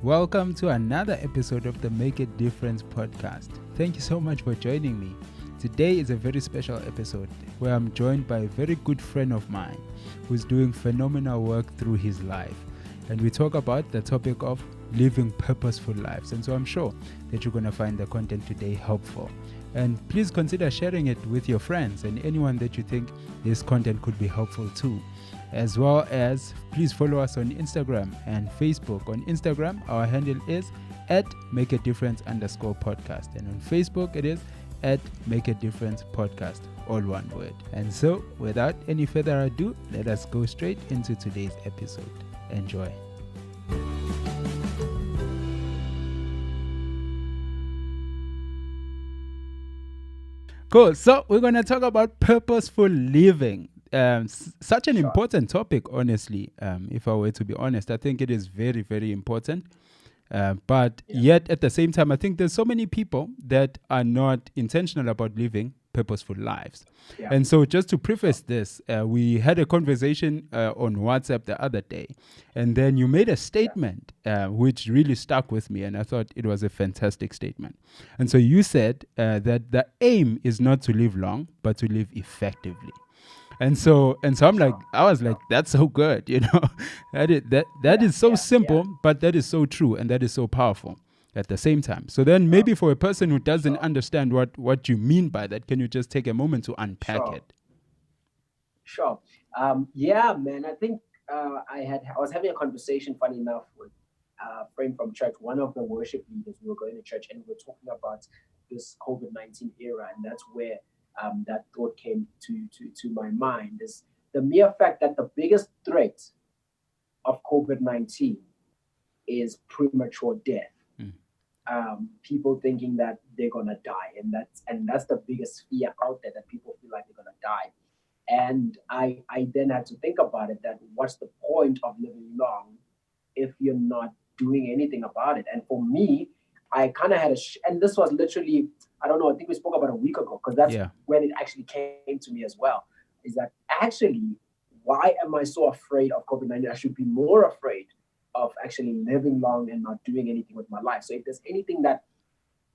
Welcome to another episode of the Make a Difference podcast. Thank you so much for joining me. Today is a very special episode where I'm joined by a very good friend of mine who's doing phenomenal work through his life. And we talk about the topic of living purposeful lives. And so I'm sure that you're going to find the content today helpful. And please consider sharing it with your friends and anyone that you think this content could be helpful to. As well as please follow us on Instagram and Facebook. On Instagram, our handle is @makeadifference_podcast. And on Facebook, it is @makeadifference_podcast, all one word. And so, without any further ado, let us go straight into today's episode. Enjoy. Cool. So we're going to talk about purposeful living. Such an important topic, honestly. If I were to be honest, I think it is very, very important. But yet, at the same time, I think there's so many people that are not intentional about living purposeful lives. Yeah. And so just to preface this, we had a conversation on WhatsApp the other day, and then you made a statement which really stuck with me, and I thought it was a fantastic statement. And so you said that the aim is not to live long, but to live effectively. And so I'm like, I was like, that's so good, you know. that is so simple, but that is so true, and that is so powerful at the same time. So then maybe for a person who doesn't understand what you mean by that, can you just take a moment to unpack it? Sure. Man, I think I was having a conversation, funny enough, with a friend from church, one of the worship leaders. We were going to church and we were talking about this COVID-19 era, and that's where that thought came to my mind, is the mere fact that the biggest threat of COVID-19 is premature death. People thinking that they're gonna die, and that's the biggest fear out there, that people feel like they're gonna die. And I then had to think about it, that what's the point of living long if you're not doing anything about it? And for me, I kind of had and this was literally, I don't know, I think we spoke about a week ago, because that's when it actually came to me as well, is that actually, why am I so afraid of COVID-19? I should be more afraid of actually living long and not doing anything with my life. So if there's anything that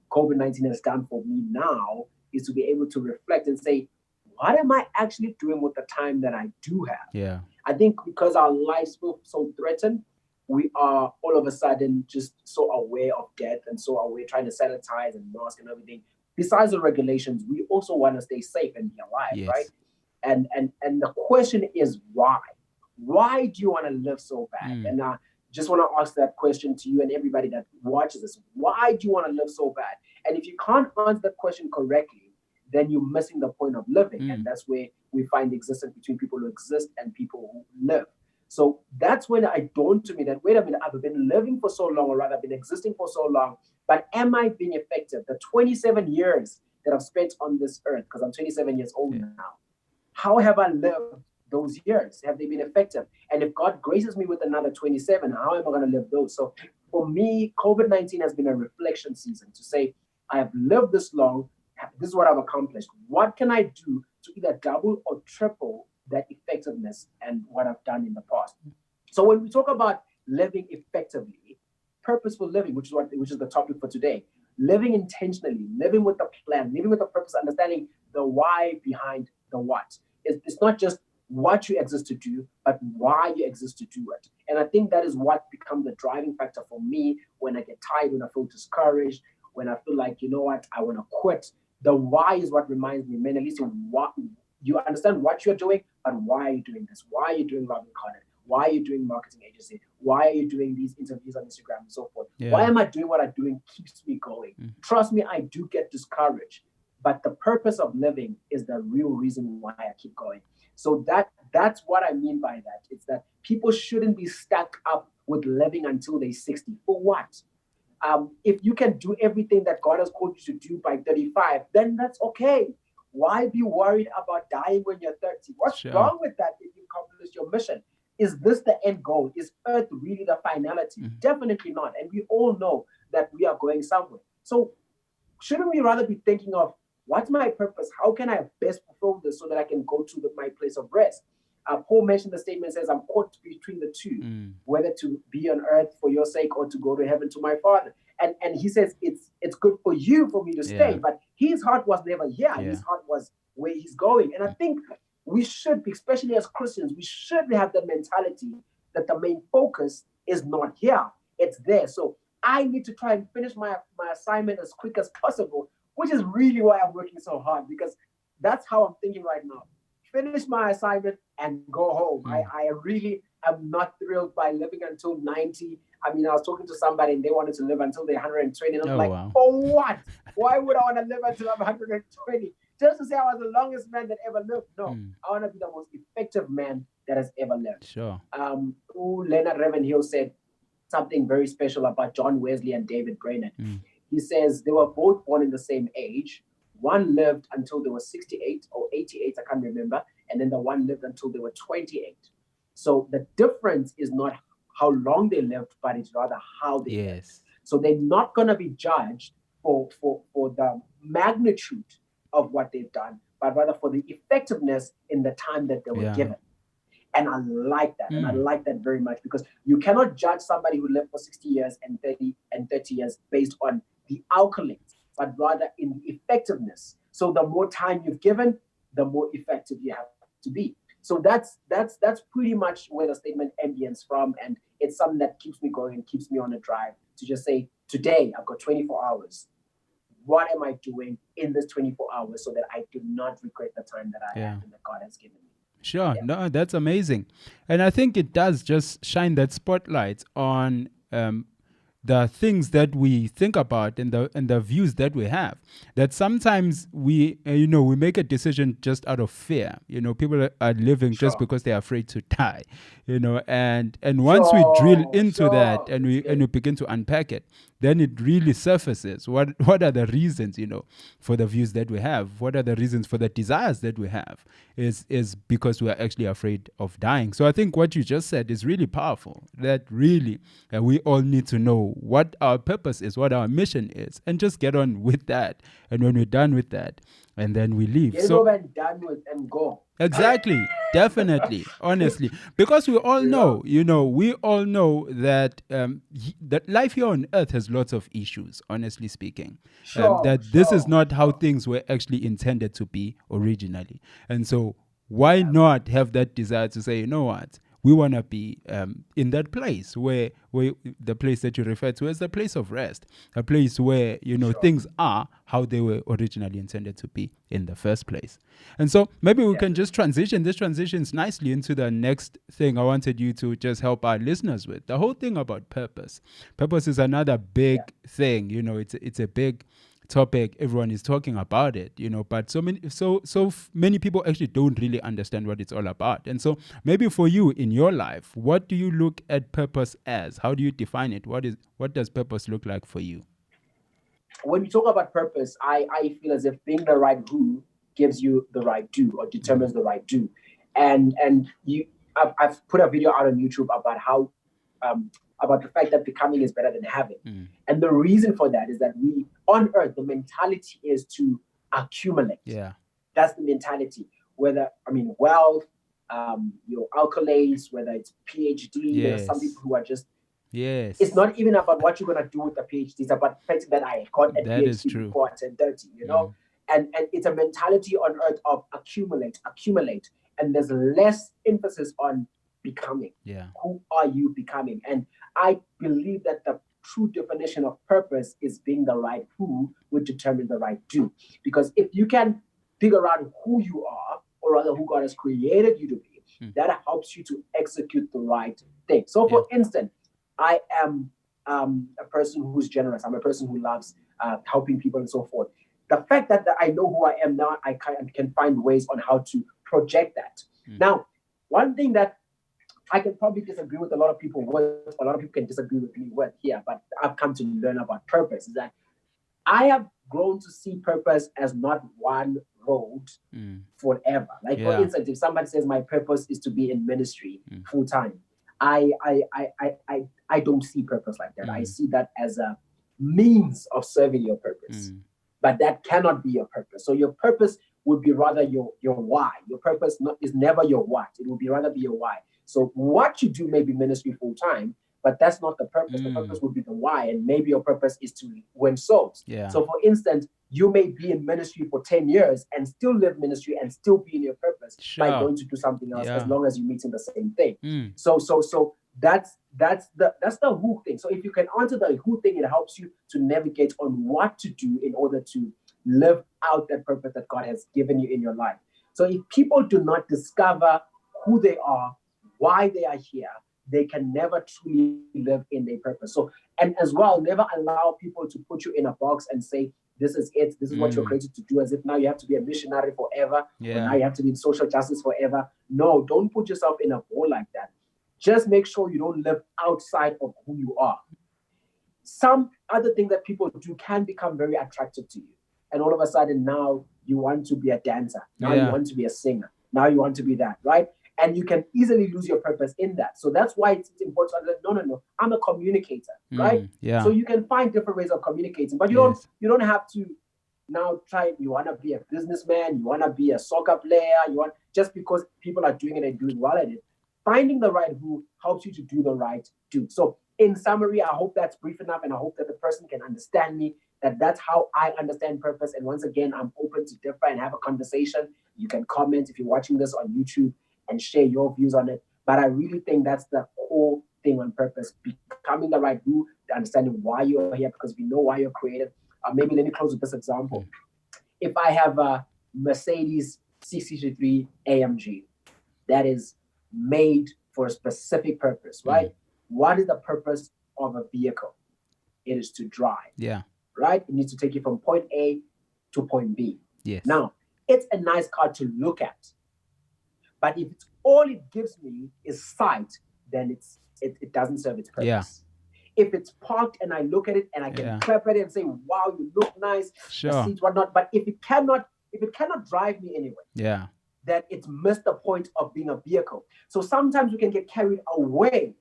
COVID-19 has done for me now, is to be able to reflect and say, what am I actually doing with the time that I do have? Yeah. I think because our lives feel so threatened, we are all of a sudden just so aware of death and so aware, trying to sanitize and mask and everything. Besides the regulations, we also want to stay safe and be alive, right? And the question is why? Why do you want to live so bad? And I just want to ask that question to you and everybody that watches this. Why do you want to live so bad? And if you can't answer that question correctly, then you're missing the point of living. And that's where we find the existence between people who exist and people who live. So that's when it dawned to me that, wait a minute, I've been living for so long, or rather I've been existing for so long, but am I being effective? The 27 years that I've spent on this earth, because I'm 27 years old now, how have I lived those years? Have they been effective? And if God graces me with another 27, how am I going to live those? So for me, COVID-19 has been a reflection season to say, I have lived this long. This is what I've accomplished. What can I do to either double or triple that effectiveness and what I've done in the past? So when we talk about living effectively, purposeful living, which is the topic for today, living intentionally, living with a plan, living with a purpose, understanding the why behind the what. It's not just what you exist to do, but why you exist to do it. And I think that is what becomes the driving factor for me when I get tired, when I feel discouraged, when I feel like, you know what, I want to quit. The why is what reminds me, Menelisi, what you understand what you're doing, but why are you doing this? Why are you doing Love Incarnate? Why are you doing marketing agency? Why are you doing these interviews on Instagram and so forth? Why am I doing what I'm doing? Keeps me going. Trust me, I do get discouraged, but the purpose of living is the real reason why I keep going. So that's what I mean by that. It's that people shouldn't be stuck up with living until they're 60. For what? If you can do everything that God has called you to do by 35, then that's okay. Why be worried about dying when you're 30? What's wrong with that if you accomplish your mission? Is this the end goal? Is Earth really the finality? Definitely not. And we all know that we are going somewhere. So shouldn't we rather be thinking of, what's my purpose? How can I best fulfill this so that I can go to my place of rest? Paul mentioned the statement, says, I'm caught between the two, whether to be on earth for your sake or to go to heaven to my Father. And he says, it's good for you for me to stay, but his heart was never here. His heart was where he's going. And I think we should, especially as Christians, we should have the mentality that the main focus is not here, it's there. So I need to try and finish my assignment as quick as possible, which is really why I'm working so hard, because that's how I'm thinking right now. Finish my assignment and go home. I really am not thrilled by living until 90. I mean, I was talking to somebody and they wanted to live until they're 120. And I'm wow. For what? Why would I want to live until I'm 120? Just to say I was the longest man that ever lived? No, I want to be the most effective man that has ever lived. Sure. Leonard Ravenhill said something very special about John Wesley and David Brainerd. He says they were both born in the same age. One lived until they were 68 or 88, I can't remember. And then the one lived until they were 28. So the difference is not how long they lived, but it's rather how they lived. So they're not going to be judged for the magnitude of what they've done, but rather for the effectiveness in the time that they were given. And I like that. And I like that very much, because you cannot judge somebody who lived for 60 years and 30 years based on the accolades, but rather in the effectiveness. So the more time you've given, the more effective you have to be. So that's pretty much where the statement ambience from. And it's something that keeps me going and keeps me on a drive to just say, today I've got 24 hours. What am I doing in this 24 hours so that I do not regret the time that I have and that God has given me? Sure. No, that's amazing. And I think it does just shine that spotlight on the things that we think about and the views that we have. That sometimes we we make a decision just out of fear. People are living just because they're afraid to die. And once we drill into that and we begin to unpack it, then it really surfaces what are the reasons, for the views that we have. What are the reasons for the desires that we have? Is because we are actually afraid of dying. So I think what you just said is really powerful. That really we all need to know what our purpose is, what our mission is, and just get on with that. And when we're done with that, and then we leave. Get over and done with and go. Exactly. Definitely. Honestly. Because we all know, we all know that that life here on earth has lots of issues, honestly speaking. This is not how things were actually intended to be originally. And so why not have that desire to say, you know what? We want to be in that place where the place that you refer to as the place of rest, a place where, things are how they were originally intended to be in the first place. And so maybe we can just transition. This transitions nicely into the next thing I wanted you to just help our listeners with. The whole thing about purpose. Purpose is another big thing. It's a big topic. Everyone is talking about it, but so many people actually don't really understand what it's all about. And so maybe for you in your life, what do you look at purpose as? How do you define it? What does purpose look like for you? When we talk about purpose, I feel as if being the right who gives you the right do, or determines the right do. And I've put a video out on YouTube about how about the fact that becoming is better than having. And the reason for that is that we, on earth, the mentality is to accumulate. That's the mentality. Wealth, your accolades, whether it's PhD, there are some people who are just, it's not even about what you're going to do with the PhD. It's about the fact that I got a PhD before I turned 30, And it's a mentality on earth of accumulate. And there's less emphasis on becoming. Who are you becoming? And I believe that the true definition of purpose is being the right who would determine the right do. Because if you can figure out who you are, or rather who God has created you to be, that helps you to execute the right thing. So for instance, I am a person who's generous. I'm a person who loves helping people and so forth. The fact that I know who I am now, I can find ways on how to project that. Now, one thing that I can probably disagree with a lot of people can disagree with me with here, but I've come to learn about purpose is that I have grown to see purpose as not one road forever. For instance, if somebody says my purpose is to be in ministry full time, I don't see purpose like that. I see that as a means of serving your purpose. But that cannot be your purpose. So your purpose would be rather your why. Your purpose is never your what. It will be rather be your why. So what you do may be ministry full time, but that's not the purpose. The purpose would be the why, and maybe your purpose is to win souls. Yeah. So for instance, you may be in ministry for 10 years and still live ministry and still be in your purpose by going to do something else, as long as you're meeting the same thing. So that's the who thing. So if you can answer the who thing, it helps you to navigate on what to do in order to live out that purpose that God has given you in your life. So if people do not discover who they are, why they are here, they can never truly live in their purpose. So, and as well, never allow people to put you in a box and say, this is it, this is what you're created to do, as if now you have to be a missionary forever, or now you have to be in social justice forever. No, don't put yourself in a bowl like that. Just make sure you don't live outside of who you are. Some other thing that people do can become very attractive to you. And all of a sudden now you want to be a dancer. Now you want to be a singer. Now you want to be that, right? And you can easily lose your purpose in that. So that's why it's important to no, I'm a communicator, right? Yeah. So you can find different ways of communicating, but you don't have to now try. You want to be a businessman, you want to be a soccer player, just because people are doing it and doing well at it. Finding the right who helps you to do the right do. So in summary, I hope that's brief enough, and I hope that the person can understand me, that that's how I understand purpose. And once again, I'm open to differ and have a conversation. You can comment if you're watching this on YouTube and share your views on it. But I really think that's the whole thing on purpose, becoming the right who, understanding why you're here, because we know why you're created. Maybe let me close with this example. If I have a Mercedes C63 AMG that is made for a specific purpose, right? What is the purpose of a vehicle? It is to drive. Yeah. Right? It needs to take you from point A to point B. Yes. Now, it's a nice car to look at. But if it's all it gives me is sight, then it doesn't serve its purpose. Yeah. If it's parked and I look at it and I can clap at it and say, wow, you look nice, the seats, whatnot. But if it cannot drive me anywhere, then it's missed the point of being a vehicle. So sometimes we can get carried away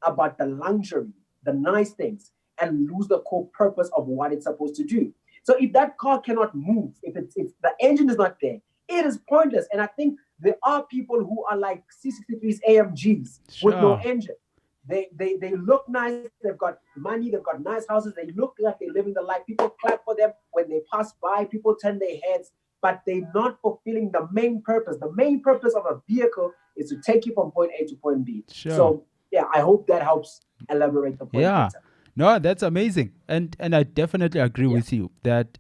about the luxury, the nice things, and lose the core purpose of what it's supposed to do. So if that car cannot move, if the engine is not there, it is pointless. And I think there are people who are like C63's AMGs with no engine. They look nice, they've got money, they've got nice houses, they look like they're living the life. People clap for them when they pass by, people turn their heads, but they're not fulfilling the main purpose. The main purpose of a vehicle is to take you from point A to point B. So yeah, I hope that helps elaborate the point. Better. No, that's amazing. And I definitely agree with you that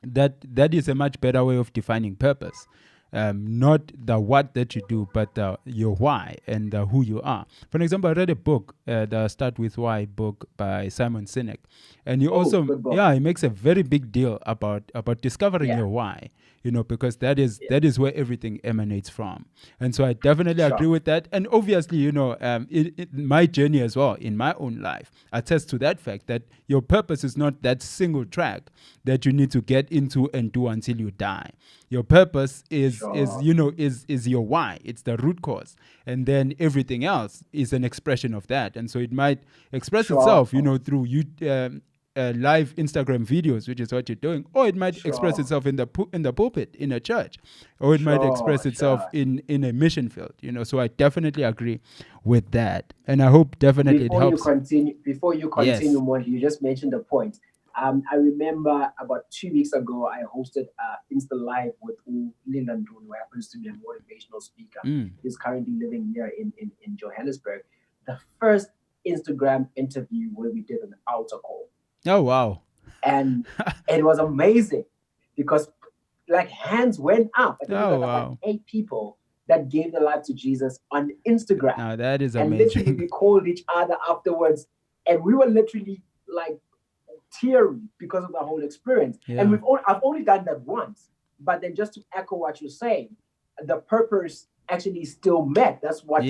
that is a much better way of defining purpose. Not the what that you do, but your why and who you are. For example, I read a book, the Start With Why book by Simon Sinek. And he he makes a very big deal about discovering your why, because that is where everything emanates from. And so I definitely agree with that. And obviously, my journey as well in my own life attests to that fact that your purpose is not that single track that you need to get into and do until you die. Your purpose is your why. It's the root cause. And then everything else is an expression of that. And so it might express itself, through live Instagram videos, which is what you're doing, or it might express itself in the pulpit in a church, or it might express itself in a mission field. So I definitely agree with that, and I hope definitely it helps. Before you continue, Mondli, you just mentioned the point. I remember about 2 weeks ago, I hosted Insta Live with Linda Ndun, who happens to be a motivational speaker. He's currently living here in Johannesburg. The first Instagram interview where we did an altar call. Oh, wow. And it was amazing because hands went up. I think there were about 8 people that gave their life to Jesus on Instagram. Now that is amazing. And literally we called each other afterwards and we were literally teary because of the whole experience. And I've only done that once. But then just to echo what you're saying, the purpose actually still met. That's why I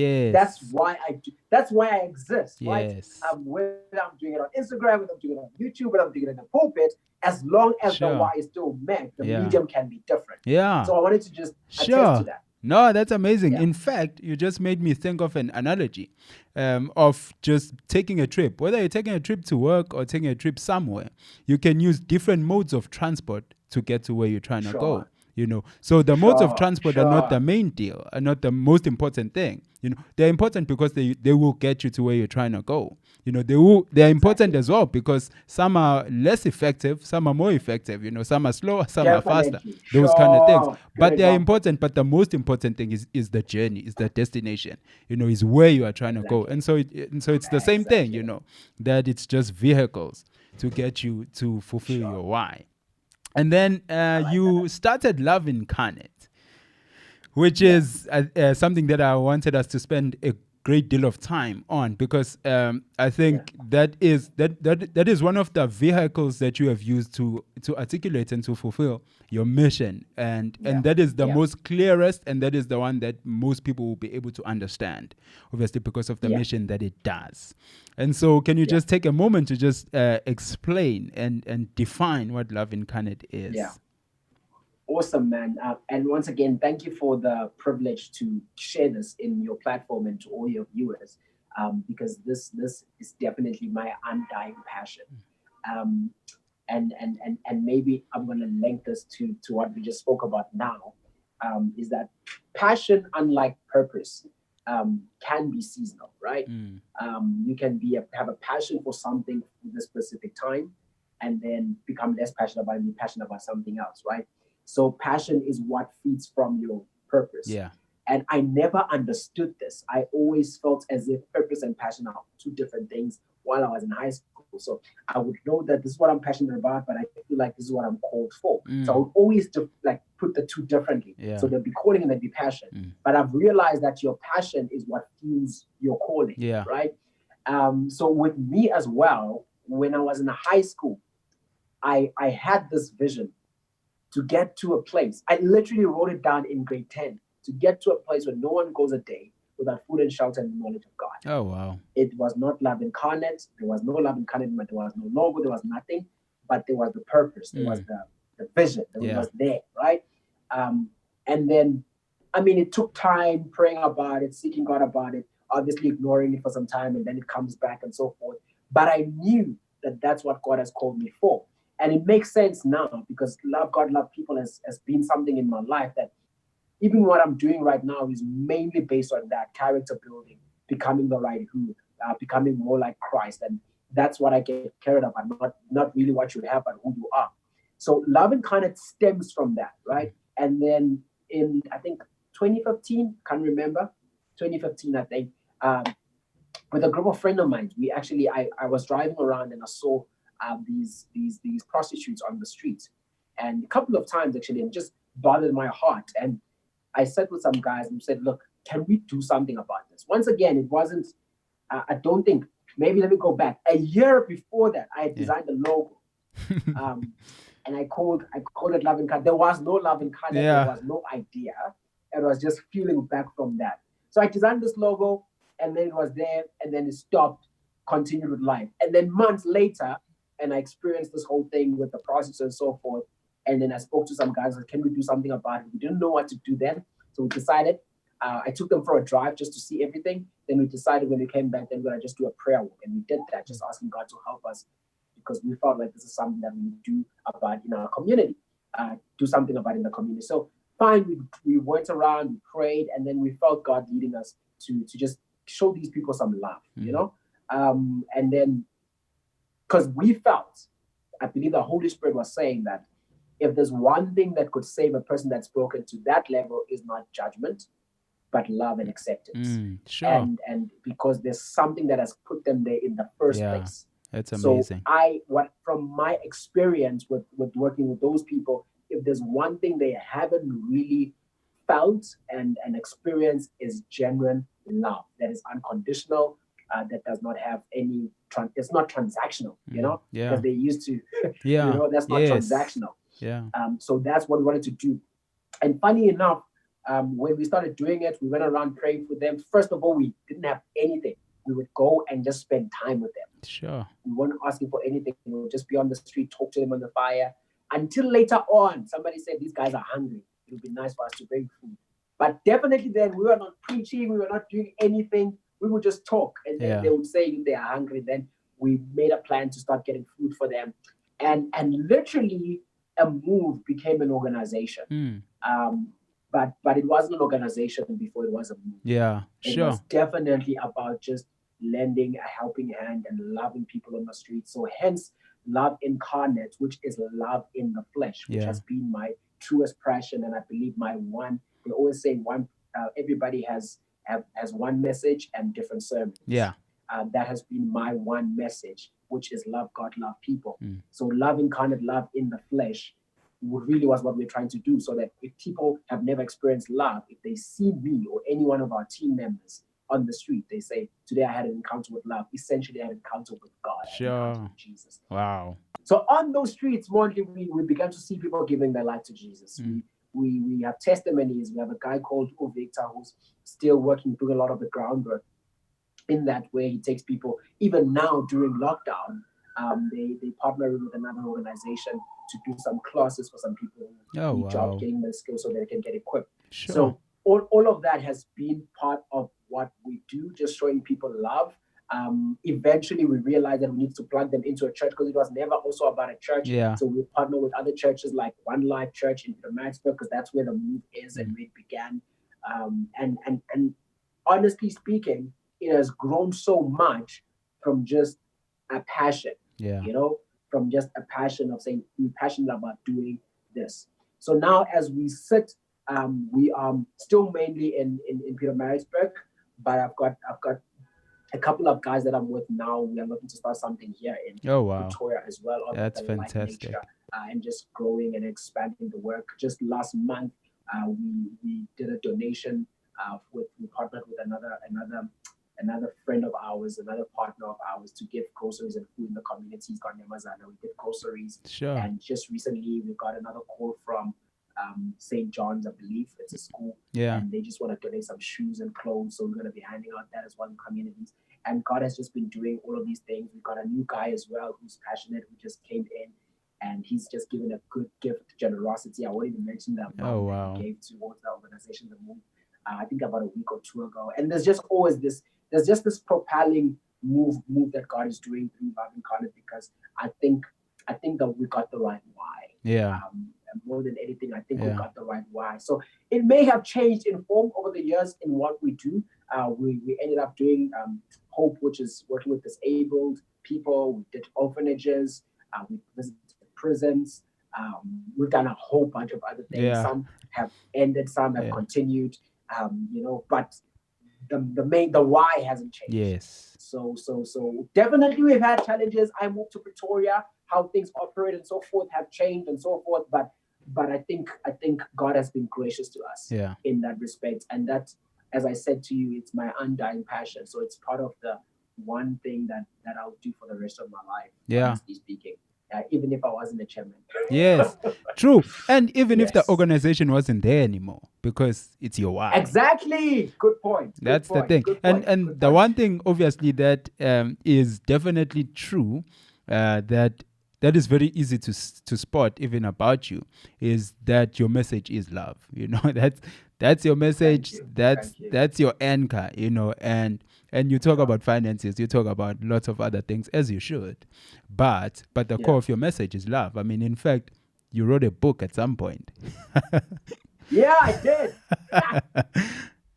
exist. Right? Whether I'm doing it on Instagram, whether I'm doing it on YouTube, whether I'm doing it in the pulpit, as long as the why is still met, the medium can be different. So I wanted to just attest to that. No, that's amazing. In fact, you just made me think of an analogy of just taking a trip. Whether you're taking a trip to work or taking a trip somewhere, you can use different modes of transport to get to where you're trying to go. So the modes of Sure, transport are not the sure. main deal, are not the most important thing. They're important because they will get you to where you're trying to go. They're important Exactly. as well because some are less effective, some are more effective. Some are slower, some are faster. Definitely. Those kind of things. Sure. Good But they're example. important. But the most important thing is the journey, is the destination. Is where you are trying to go. Exactly. And so it's the same thing. Exactly. That it's just vehicles to get you to fulfill Sure. your why. And then I like that. you started Love Incarnate, which Yes. is something that I wanted us to spend a great deal of time on, because I Yeah. think that is one of the vehicles that you have used to articulate and to fulfill your mission, and Yeah. that is the Yeah. most clearest, and that is the one that most people will be able to understand, obviously because of the Yeah. mission that it does. And so, can you Yeah. just take a moment to just explain and define what Love Incarnate is? Yeah. Awesome, man. And once again, thank you for the privilege to share this in your platform and to all your viewers, because this is definitely my undying passion. Um, and maybe I'm going to link this to what we just spoke about now, is that passion, unlike purpose, can be seasonal, right? You can have a passion for something for this specific time, and then become less passionate about it, be passionate about something else, right? So passion is what feeds from your purpose. Yeah. And I never understood this. I always felt as if purpose and passion are two different things while I was in high school. So I would know that this is what I'm passionate about, but I feel like this is what I'm called for. So I would always put the two differently. Yeah. So there'd be calling and there'd be passion. But I've realized that your passion is what fuels your calling, Yeah. right? So with me as well, when I was in high school, I had this vision to get to a place. I literally wrote it down in grade 10, to get to a place where no one goes a day without food and shelter and the knowledge of God. Oh, wow. It was not Love Incarnate. There was no Love Incarnate, but there was no logo. There was nothing, but there was the purpose. There was the vision. It was there, right? And then, it took time praying about it, seeking God about it, obviously ignoring it for some time, and then it comes back and so forth. But I knew that that's what God has called me for. And it makes sense now, because love God, love people has been something in my life that even what I'm doing right now is mainly based on that character building, becoming the right who, becoming more like Christ. And that's what I get carried about, not really what you have, but who you are. So Love Incarnate stems from that, right? And then in, I think, 2015, can't remember, 2015, I think, with a group of friends of mine, I was driving around and I saw these prostitutes on the streets, and a couple of times actually, and just bothered my heart. And I sat with some guys and said, "Look, can we do something about this?" Once again, it wasn't. I don't think. Maybe let me go back. A year before that, I had designed a logo, and I called it Love Incarnate. There was no Love Incarnate. There was no idea. It was just feeling back from that. So I designed this logo, and then it was there, and then it stopped. Continued with life, and then months later. And I experienced this whole thing with the process and so forth. And then I spoke to some guys, like, can we do something about it? We didn't know what to do then. So we decided, I took them for a drive just to see everything. Then we decided when we came back, then we're going to just do a prayer walk. And we did that, just asking God to help us, because we felt like this is something that we do about in our community, do something about in the community. So fine, we went around, we prayed, and then we felt God leading us to just show these people some love, and then, because we felt, I believe the Holy Spirit was saying that if there's one thing that could save a person that's broken to that level, is not judgment, but love and acceptance. Sure. And because there's something that has put them there in the first place. That's amazing. So from my experience with working with those people, if there's one thing they haven't really felt and experienced, is genuine love that is unconditional, that does not have any, it's not transactional, because they used to, that's not transactional. Yeah. So that's what we wanted to do. And funny enough, when we started doing it, we went around praying for them. First of all, we didn't have anything. We would go and just spend time with them. Sure. We weren't asking for anything. We would just be on the street, talk to them on the fire. Until later on, somebody said, these guys are hungry. It would be nice for us to bring food. But definitely then, we were not preaching. We were not doing anything. We would just talk. And then they would say if they are hungry. Then we made a plan to start getting food for them. And literally, a move became an organization. But it wasn't an organization before it was a move. Yeah, It sure. was definitely about just lending a helping hand and loving people on the street. So hence love incarnate, which is love in the flesh, which has been my truest passion, and I believe my one. They always say one. Everybody has one message and different sermons. Yeah. That has been my one message, which is love God, love people. So love incarnate, love in the flesh, really was what we're trying to do, so that if people have never experienced love, if they see me or any one of our team members on the street, they say, today I had an encounter with love. Essentially, I had an encounter with God, an encounter with Jesus. Wow. So on those streets, Mondli, we began to see people giving their life to Jesus. We have testimonies. We have a guy called Victor who's still working, doing a lot of the groundwork in that way. He takes people, even now during lockdown, they partner with another organization to do some classes for some people who need jobs, getting the skills so they can get equipped. Sure. So all of that has been part of what we do, just showing people love. Eventually, we realized that we need to plug them into a church, because it was never also about a church. Yeah. So we partner with other churches like One Life Church in Pietermaritzburg, because that's where the move is and where it began. And honestly speaking, it has grown so much from just a passion. Yeah. You know, from just a passion of saying we're passionate about doing this. So now, as we sit, we are still mainly in Pietermaritzburg, but I've got a couple of guys that I'm with now. We are looking to start something here in Pretoria as well. That's fantastic. And just growing and expanding the work. Just last month, we did a donation. We partnered with another friend of ours, another partner of ours, to give groceries and food in the communities. We did groceries. Sure. And just recently, we got another call from St. John's, I believe. It's a school. Yeah. And they just want to donate some shoes and clothes. So we're going to be handing out that as well in communities. And God has just been doing all of these things. We've got a new guy as well who's passionate, who just came in. And he's just given a good gift, generosity. I won't even mention that amount that he gave towards the organization, the move. I think about a week or two ago. And there's just always this propelling move that God is doing through Love Incarnate, because I think that we got the right why. Yeah. And more than anything, I think we got the right why. So it may have changed in form over the years in what we do. We ended up doing Hope, which is working with disabled people. We did orphanages. We visited prisons. We've done a whole bunch of other things. Yeah. Some have ended, some have continued. But the why hasn't changed. Yes. So definitely we've had challenges. I moved to Pretoria, how things operate and so forth have changed and so forth. But I think God has been gracious to us in that respect. And that, as I said to you, it's my undying passion. So it's part of the one thing that I'll do for the rest of my life, honestly speaking. Even if I wasn't a chairman. Yes, true. And even if the organization wasn't there anymore, because it's your why. Exactly. Good point. That's the thing. And the one thing, obviously, that is definitely true, that is very easy to spot even about you, is that your message is love. You know, that's your message. That's your anchor. You know, and you talk about finances, you talk about lots of other things, as you should. But the core of your message is love. I mean, in fact, you wrote a book at some point. Yeah, I did.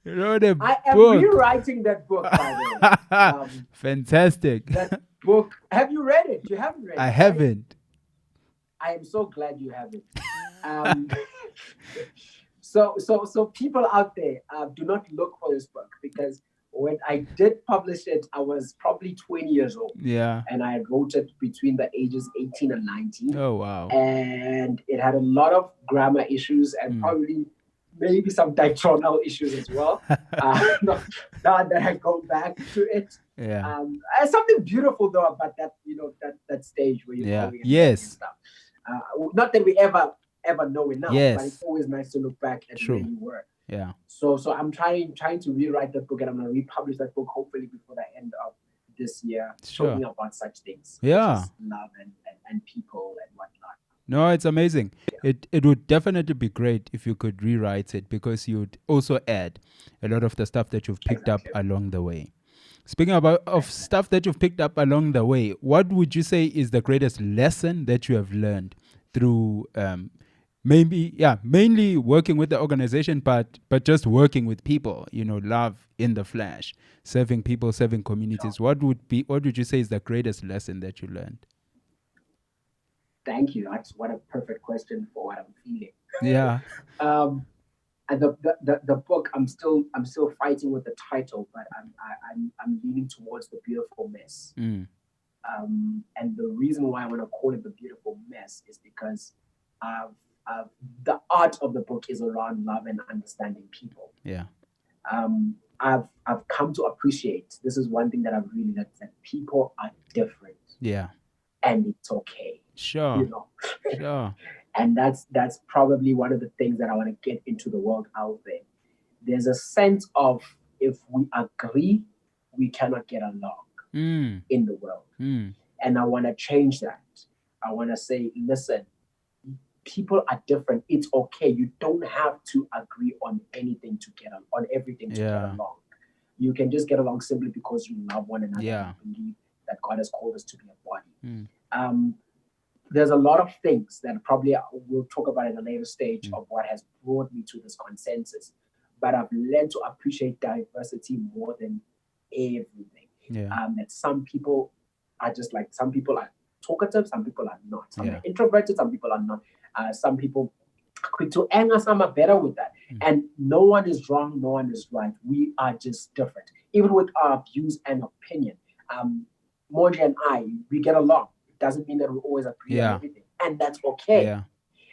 You wrote a book. I am rewriting that book, by the way. Fantastic. That book. Have you read it? You haven't read it? I haven't. I am so glad you haven't. So people out there, do not look for this book, because when I did publish it, I was probably 20 years old. Yeah. And I wrote it between the ages 18 and 19. Oh, wow. And it had a lot of grammar issues and probably maybe some doctrinal issues as well. Now that I go back to it. Yeah. Something beautiful though about that, that stage where you're going and stuff. Not that we ever know enough, but it's always nice to look back at where you were. Yeah. So I'm trying to rewrite that book, and I'm going to republish that book hopefully before the end of this year, talking about such things. Yeah. Love and people and whatnot. No, it's amazing. Yeah. It would definitely be great if you could rewrite it, because you'd also add a lot of the stuff that you've picked up along the way. Speaking of stuff that you've picked up along the way, what would you say is the greatest lesson that you have learned through mainly working with the organization, but just working with people, love in the flesh, serving people, serving communities. What would you say is the greatest lesson that you learned? Thank you. That's what a perfect question for what I'm feeling. Yeah. And the book, I'm still fighting with the title, but I'm leaning towards The Beautiful Mess. And the reason why I want to call it The Beautiful Mess is because the art of the book is around love and understanding people. Yeah. I've come to appreciate, this is one thing that I've really learned, that people are different. Yeah. And it's okay. Sure. Sure. And that's probably one of the things that I want to get into the world out there. There's a sense of, if we agree, we cannot get along in the world. And I want to change that. I want to say, listen, people are different. It's okay. You don't have to agree on anything to get on everything to get along. You can just get along simply because you love one another and believe that God has called us to be a body. There's a lot of things that probably we'll talk about in a later stage of what has brought me to this consensus. But I've learned to appreciate diversity more than everything. That some people are just like, some people are talkative, some people are not. Some are introverted, some people are not. Some people are quick to anger, some are better with that. And no one is wrong, no one is right. We are just different. Even with our views and opinion. Mondli and I, we get along. Doesn't mean that we always agree on everything, and that's okay.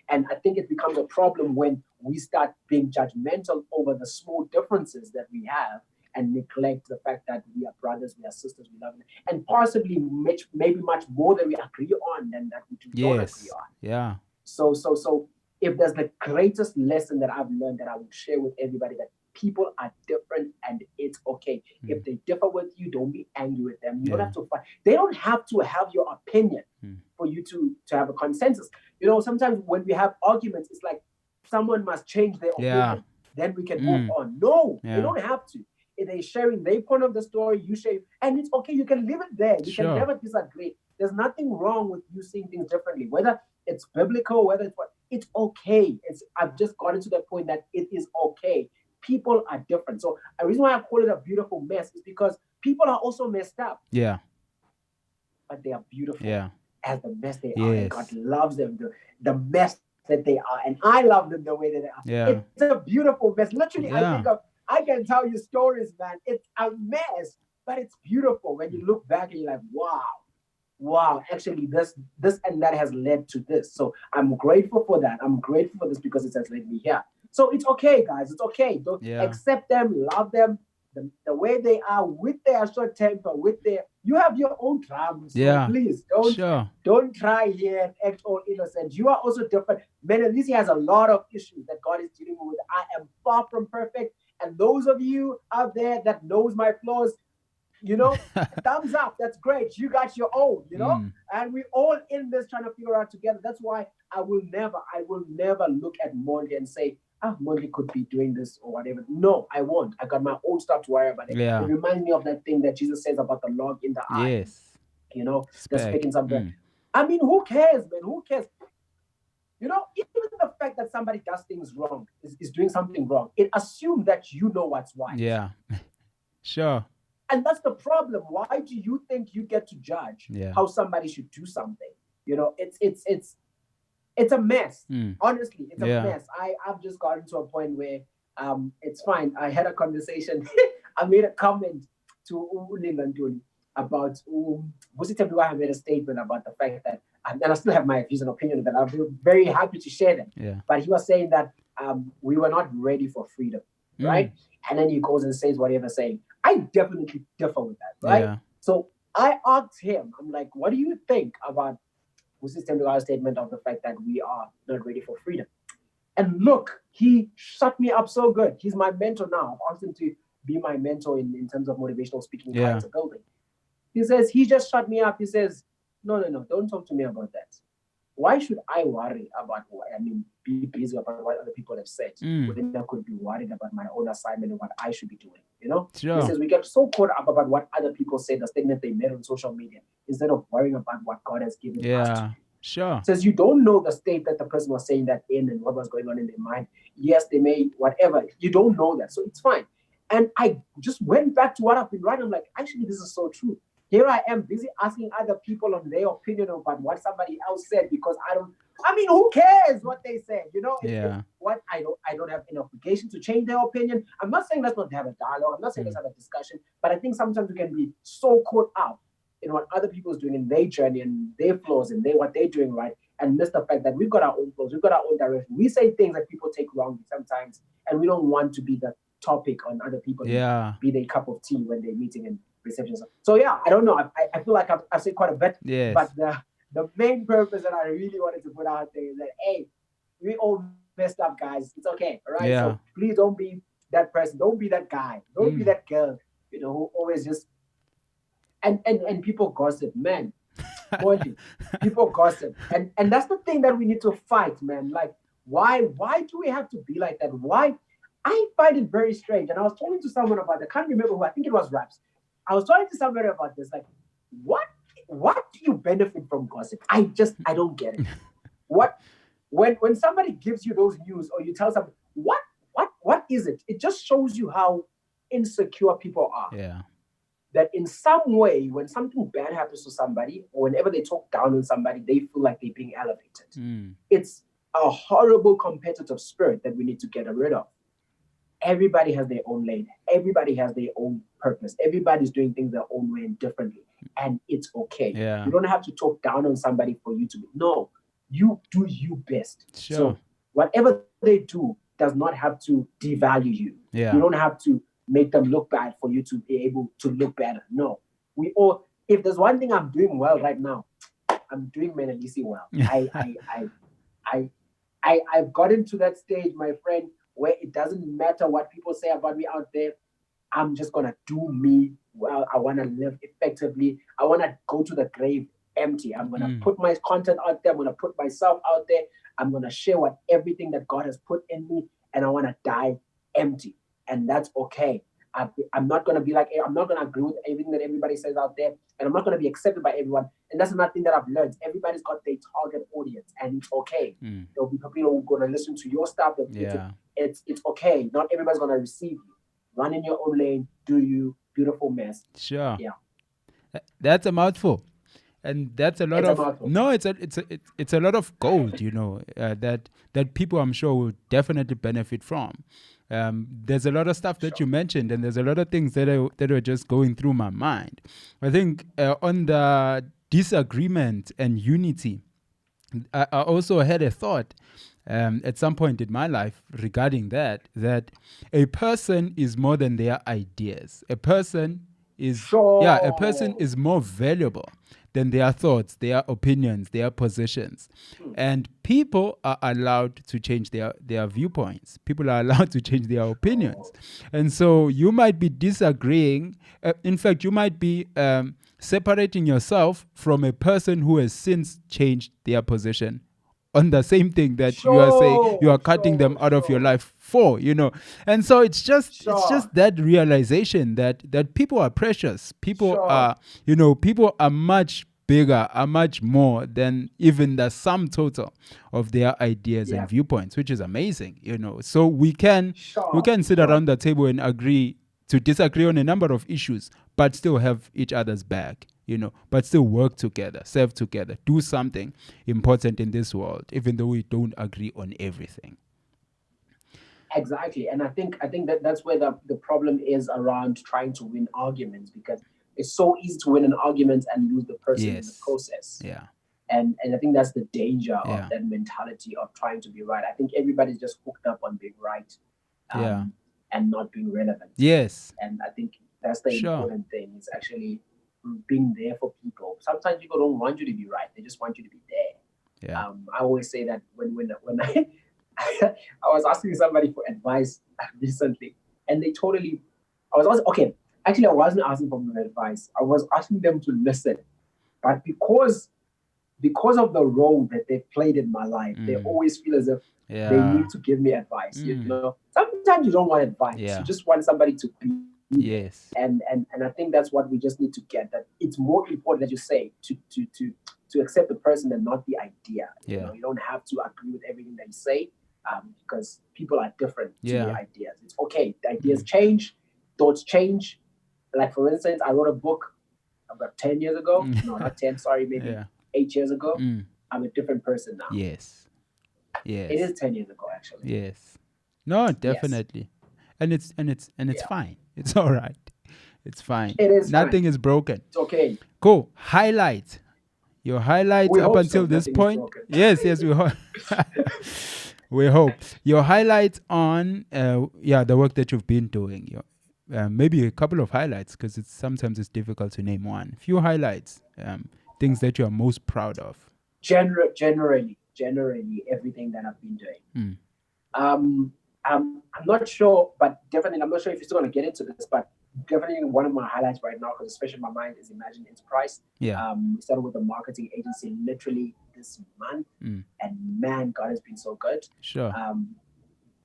And I think it becomes a problem when we start being judgmental over the small differences that we have and neglect the fact that we are brothers, we are sisters, we love them, and possibly maybe much more than we agree on than that we don't agree on. So if there's the greatest lesson that I've learned that I would share with everybody, that people are different and it's okay. If they differ with you, don't be angry with them. You don't have to fight. They don't have to have your opinion for you to have a consensus. Sometimes when we have arguments, it's like someone must change their opinion. Then we can move on. No, they don't have to. If they're sharing their point of the story, you share, and it's okay. You can leave it there. You can never disagree. There's nothing wrong with you seeing things differently, whether it's biblical, whether it's what. It's okay. I've just gotten to that point that it is okay. People are different. So the reason why I call it a beautiful mess is because people are also messed up. But they are beautiful as the mess they are. And God loves them, the mess that they are. And I love them the way that they are. It's a beautiful mess. Literally, I can tell you stories, man. It's a mess, but it's beautiful. When you look back and you're like, wow, actually this and that has led to this. So I'm grateful for that. I'm grateful for this because it has led me here. So it's okay, guys. It's okay. Don't accept them, love them the way they are, with their short temper, you have your own drums. So please don't try here and act all innocent. You are also different. Menelisi has a lot of issues that God is dealing with. I am far from perfect. And those of you out there that knows my flaws, thumbs up. That's great. You got your own, and we all in this trying to figure out together. That's why I will never look at Mondli and say, Mondli could be doing this or whatever. No, I won't. I got my own stuff to worry about. It reminds me of that thing that Jesus says about the log in the eye. That's picking something. I mean, who cares, man? Who cares? Even the fact that somebody does things wrong, is doing something wrong, it assumes that you know what's right. Sure. And that's the problem. Why do you think you get to judge how somebody should do something? It's a mess. Honestly, it's a mess. I've just gotten to a point where it's fine. I had a conversation. I made a comment to Ulingantuli about I made a statement about the fact that, and I still have my views and opinion, but I'm very happy to share them. But he was saying that we were not ready for freedom, right? And then he goes and says whatever saying. I definitely differ with that, right? So I asked him, I'm like, what do you think about Muslim's statement of the fact that we are not ready for freedom? And look, he shut me up so good. He's my mentor now. I've asked him to be my mentor in terms of motivational speaking, character building. He just shut me up. He says, no, don't talk to me about that. Why should I worry about be busy about what other people have said? When I could be worried about my own assignment and what I should be doing, He says we get so caught up about what other people say, the statement they made on social media, instead of worrying about what God has given us to do. Sure. Says you don't know the state that the person was saying that in and what was going on in their mind. Yes, they may, whatever. You don't know that. So it's fine. And I just went back to what I've been writing. I'm like, actually, this is so true. Here I am busy asking other people on their opinion about what somebody else said because who cares what they said? What I don't have an obligation to change their opinion. I'm not saying let's not have a dialogue. I'm not saying let's have a discussion, but I think sometimes we can be so caught up in what other people is doing in their journey and their flaws and what they're doing right, and miss the fact that we've got our own flaws, we've got our own direction. We say things that people take wrongly sometimes, and we don't want to be the topic on other people. Be their cup of tea when they're meeting and receptions. So I don't know. I feel like I've said quite a bit. Yes. But the main purpose that I really wanted to put out there is that, hey, we all messed up, guys. It's okay, all right? Yeah. So please don't be that person. Don't be that guy. Don't be that girl, who always just... And people gossip, man. People gossip. And that's the thing that we need to fight, man. Like, why do we have to be like that? Why? I find it very strange. And I was talking to someone about it. I can't remember who. I think it was Raps. I was talking to somebody about this. Like, what do you benefit from gossip? I don't get it. When somebody gives you those news or you tell somebody, what is it? It just shows you how insecure people are. Yeah. That in some way, when something bad happens to somebody, or whenever they talk down on somebody, they feel like they're being elevated. It's a horrible competitive spirit that we need to get rid of. Everybody has their own lane. Everybody has their own purpose. Everybody's doing things their own way and differently. And it's okay. Yeah. You don't have to talk down on somebody for you to be. No, you do you best. Sure. So whatever they do does not have to devalue you. Yeah. You don't have to make them look bad for you to be able to look better. No. If there's one thing I'm doing well right now, I'm doing Menelisi well. I've gotten to that stage, my friend, where it doesn't matter what people say about me out there. I'm just gonna do me well. I wanna live effectively. I wanna go to the grave empty. I'm gonna put my content out there. I'm gonna put myself out there. I'm gonna share everything that God has put in me, and I wanna die empty. And that's okay. I'm not going to be like, I'm not going to agree with everything that everybody says out there. And I'm not going to be accepted by everyone. And that's another thing that I've learned. Everybody's got their target audience, and it's okay. There'll be people who are going to listen to your stuff. It's okay. Not everybody's going to receive you. Run in your own lane. Do you. Beautiful mess. Sure. Yeah. That's a mouthful. And that's a lot it's a lot of gold, that people, I'm sure, will definitely benefit from. There's a lot of stuff that you mentioned, and there's a lot of things that are just going through my mind. I think on the disagreement and unity, I also had a thought at some point in my life regarding that a person is more than their ideas. A person is more valuable than their thoughts, their opinions, their positions. And people are allowed to change their viewpoints. People are allowed to change their opinions. And so you might be disagreeing. In fact, you might be separating yourself from a person who has since changed their position on the same thing that you are saying you are cutting them out of your life for, And so it's just that realization that people are precious. People are, people are much bigger, are much more than even the sum total of their ideas and viewpoints, which is amazing, So we can sit around the table and agree to disagree on a number of issues, but still have each other's back. But still work together, serve together, do something important in this world, even though we don't agree on everything. Exactly. And I think that's where the problem is around trying to win arguments, because it's so easy to win an argument and lose the person in the process. Yeah. And I think that's the danger of that mentality of trying to be right. I think everybody's just hooked up on being right and not being relevant. Yes. And I think that's the important thing, is actually being there for people. Sometimes people don't want you to be right; they just want you to be there. Yeah. I always say that when I was asking somebody for advice recently, and I wasn't asking for their advice. I was asking them to listen, but because of the role that they've played in my life, they always feel as if they need to give me advice. Sometimes you don't want advice; you just want somebody to be. Yes. And I think that's what we just need to get, that it's more important, as you say, to to accept the person and not the idea. Yeah. You know, you don't have to agree with everything they say, because people are different to Yeah. the ideas. It's okay. The ideas change, thoughts change. Like, for instance, I wrote a book about 10 years ago. No, not 10, sorry, maybe Yeah. 8 years ago. I'm a different person now. Yes. It is 10 years ago, actually. Yes. No, definitely. And it's fine. It's all right. It's fine. It is Nothing fine. is broken. It's okay. Cool. Highlight. Your highlights We up hope until so. this Nothing is point. broken. Yes, we hope. We hope. Your highlights on the work that you've been doing. Maybe a couple of highlights, because sometimes it's difficult to name one. Few highlights. Things that you are most proud of. Generally everything that I've been doing. I'm not sure, but definitely I'm not sure if you're still going to get into this, but definitely one of my highlights right now, because especially my mind, is Imagine Enterprise. Yeah. We started with a marketing agency literally this month, and man, God has been so good. Sure.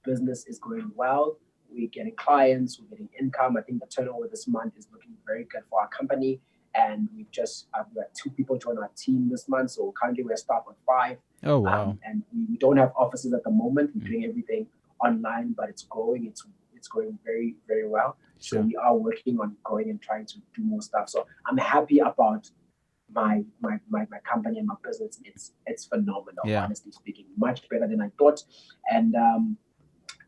Business is going well. We're getting clients, we're getting income. I think the turnover this month is looking very good for our company. And we've got 2 people join our team this month. So currently we're staff at 5. Oh, wow. And we don't have offices at the moment. We're doing everything online, but it's growing. It's growing very, very well. Sure. So we are working on growing and trying to do more stuff. So I'm happy about my company and my business. It's phenomenal, honestly speaking, much better than I thought. And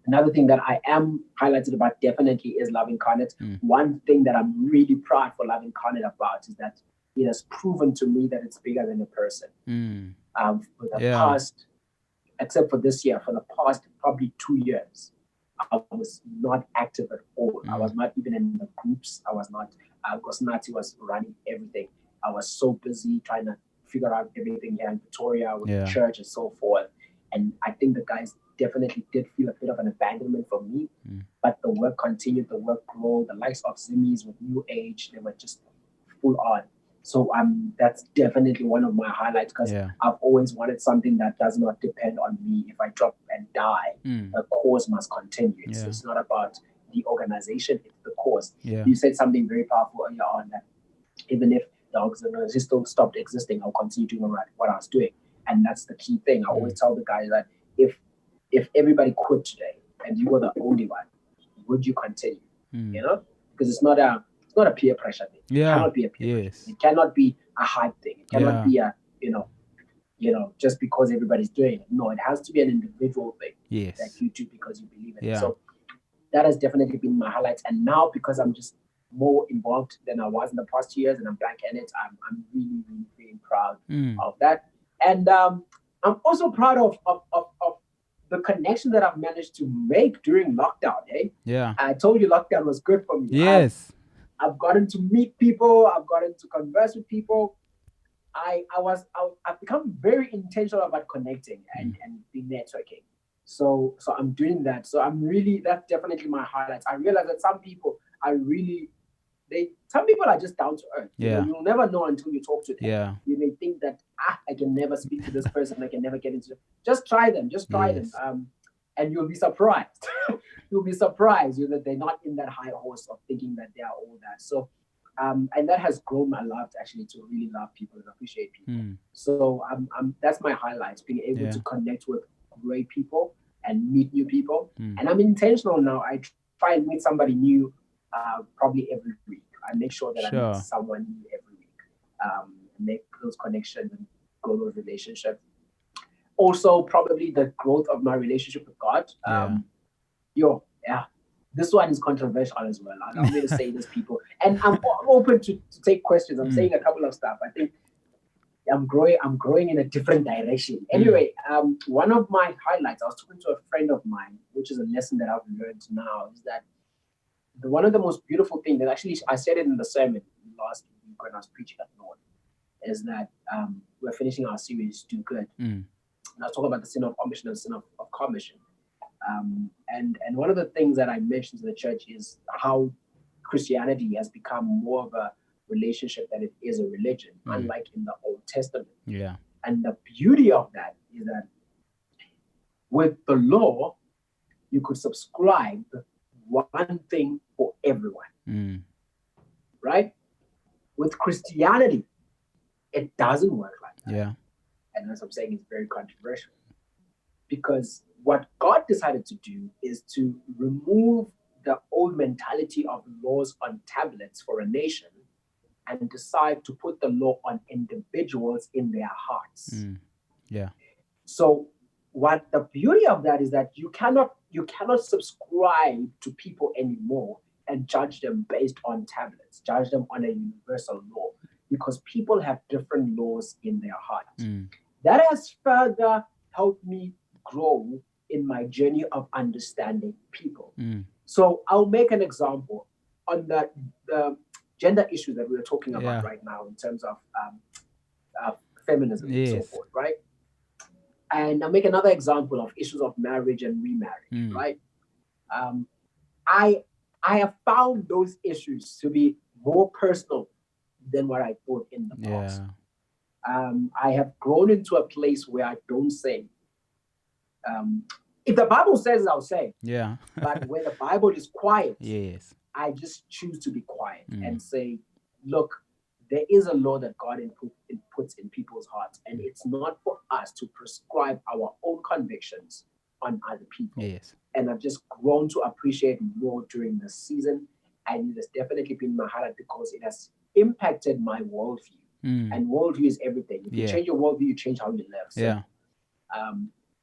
another thing that I am highlighted about definitely is Love Incarnate. One thing that I'm really proud for Love Incarnate about is that it has proven to me that it's bigger than a person. For the past, except for this year, for the past probably 2 years, I was not active at all. I was not even in the groups. I was not, because Nati was running everything. I was so busy trying to figure out everything here in Pretoria with the church and so forth. And I think the guys definitely did feel a bit of an abandonment for me, but the work continued, the work grew. The likes of Zimmy's with New Age, they were just full on. So that's definitely one of my highlights, because I've always wanted something that does not depend on me. If I drop and die, the cause must continue. It's not about the organization, it's the cause. You said something very powerful earlier on, that even if the organization still stopped existing, I'll continue doing what I was doing. And that's the key thing. I always tell the guys that if everybody quit today and you were the only one, would you continue? You know, because it's not a peer pressure thing. It cannot be a peer pressure. It cannot be a hype thing. It cannot be a just because everybody's doing it. No, it has to be an individual thing that you do because you believe in it. So that has definitely been my highlights. And now, because I'm just more involved than I was in the past years, and I'm back in it, I'm really, really feeling proud of that. And I'm also proud of the connection that I've managed to make during lockdown. I told you lockdown was good for me. I've gotten to meet people. I've gotten to converse with people. I've become very intentional about connecting and the networking. So I'm doing that. So that's definitely my highlights. I realize that some people are some people are just down to earth. You'll never know until you talk to them. You may think that, I can never speak to this person. I can never get into it. Just try them. them. And you'll be surprised. You'll be surprised that they're not in that high horse of thinking that they are all that. So, and that has grown my love actually to really love people and appreciate people. So that's my highlights, being able to connect with great people and meet new people. And I'm intentional now. I try and meet somebody new probably every week. I make sure that I meet someone new every week. Make those connections and grow those relationships. Also, probably the growth of my relationship with God. This one is controversial as well. I'm going to say this, people, and I'm open to take questions. I'm saying a couple of stuff. I think I'm growing in a different direction. Anyway, one of my highlights, I was talking to a friend of mine, which is a lesson that I've learned now, is that one of the most beautiful things that actually I said it in the sermon last week when I was preaching at North, is that we're finishing our series, Do Good. And I was talking about the sin of omission and the sin of commission. And one of the things that I mentioned to the church is how Christianity has become more of a relationship than it is a religion, unlike in the Old Testament. And the beauty of that is that with the law, you could subscribe one thing for everyone. Right? With Christianity, it doesn't work like Yeah. And as I'm saying, it's very controversial because what God decided to do is to remove the old mentality of laws on tablets for a nation and decide to put the law on individuals in their hearts. Yeah. So what the beauty of that is that you cannot subscribe to people anymore and judge them based on tablets, judge them on a universal law, because people have different laws in their heart. That has further helped me grow in my journey of understanding people. So I'll make an example on the gender issue that we're talking about right now in terms of feminism and so forth, right? And I'll make another example of issues of marriage and remarriage, right? I have found those issues to be more personal than what I thought in the past. I have grown into a place where I don't say, if the Bible says, I'll say. Yeah. But when the Bible is quiet, I just choose to be quiet and say, look, there is a law that God puts in people's hearts, and it's not for us to prescribe our own convictions on other people. And I've just grown to appreciate more during this season, and it has definitely been my highlight because it has impacted my worldview. And worldview is everything. If you change your worldview, you change how you live. So,